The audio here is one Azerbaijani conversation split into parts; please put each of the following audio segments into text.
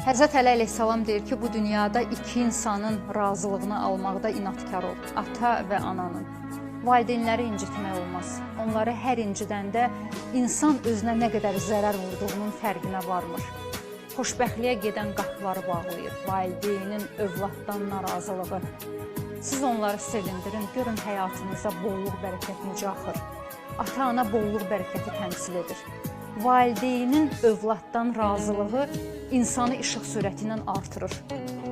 Həzrət Əli əleyhissalam deyir ki, bu dünyada iki insanın razılığını almaqda inadkar ol. Ata və ananın. Valideynləri incitmək olmaz. Onları hər incidəndə insan özünə nə qədər zərər vurduğunun fərqinə varmır. Xoşbəxtliyə gedən qapıları bağlayır. Valideynin övladdan narazılığı. Siz onları sevindirin, görün həyatınızda bolluq, bərəkət necə axır. Ata-ana bolluq, bərəkəti təmsil edir. Valideynin övladdan razılığı insanı işıq sürəti ilə artırır.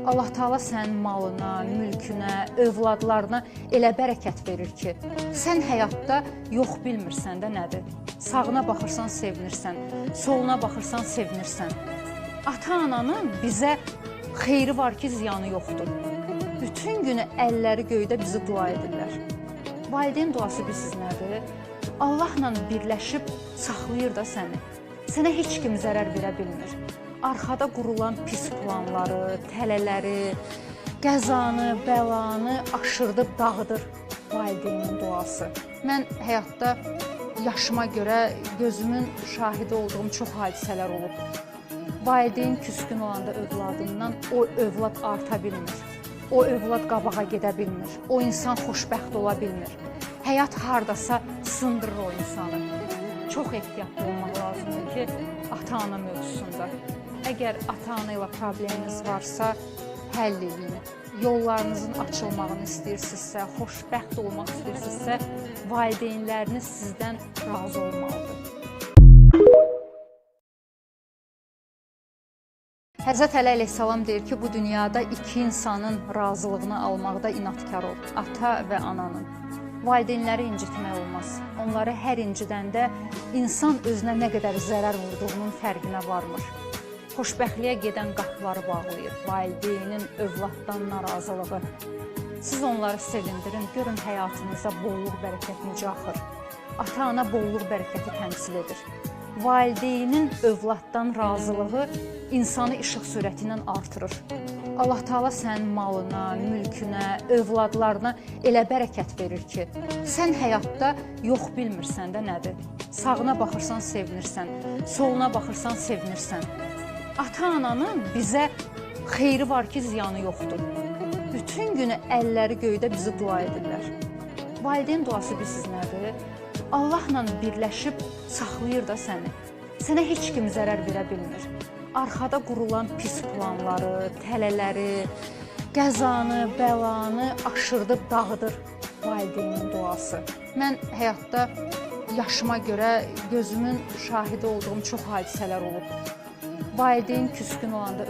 Allah Taala sənin malına, mülkünə, övladlarına elə bərəkət verir ki, sən həyatda yox bilmirsən də nədir. Sağına baxırsan, sevinirsən, soluna baxırsan, sevinirsən. Ata-ananın bizə xeyri var ki, ziyanı yoxdur. Bütün günü əlləri göydə bizi dua edirlər. Valideyn duası bilirsiniz nədir? Allahla birləşib saxlayır da səni. Sənə heç kim zərər verə bilmir. Arxada qurulan pis planları, tələləri, qəzanı, bəlanı aşırdıb dağıdır valideynin duası. Mən həyatda yaşıma görə gözümün şahidi olduğum çox hadisələr olub. Valideyn küskün olanda övladından o övlad arta bilmir. O övlad qabağa gedə bilmir. O insan xoşbəxt ola bilmir. Həyat hardasa sındırır o insanı. Çox ehtiyatlı olmaq lazımdır ki, ata-ana mövzusunda. Əgər ata-ana ilə probleminiz varsa, həll edin. Yollarınızın açılmağını istəyirsinizsə, xoşbəxt olmaq istəyirsinizsə, valideynləriniz sizdən razı olmalıdır. Həzrət Əli əleyhissalam deyir ki, bu dünyada iki insanın razılığını almaqda inadkar ol. Ata və ananın. Valideynləri incitmək olmaz. Onları hər incidəndə insan özünə nə qədər zərər vurduğunun fərqinə varmır. Xoşbəxtliyə gedən qapıları bağlayır. Valideynin övladdan narazılığı. Siz onları sevindirin, görün həyatınızda bolluq, bərəkət necə axır. Ata-ana bolluq, bərəkəti təmsil edir. Valideynin övladdan razılığı insanı işıq sürəti ilə artırır. Allah Taala sənin malına, mülkünə, övladlarına elə bərəkət verir ki, sən həyatda yox bilmirsən də nədir. Sağına baxırsan, sevinirsən, soluna baxırsan, sevinirsən. Ata-ananın bizə xeyri var ki, ziyanı yoxdur. Bütün günü əlləri göydə bizi dua edirlər. Valideyn duası bilirsiniz nədir? Allahla birləşib saxlayır da səni. Sənə heç kim zərər verə bilmir. Arxada qurulan pis planları, tələləri, qəzanı, bəlanı aşırdıb dağıdır valideynin duası. Mən həyatda yaşıma görə gözümün şahidi olduğum çox hadisələr olub. Valideyn küskün olanda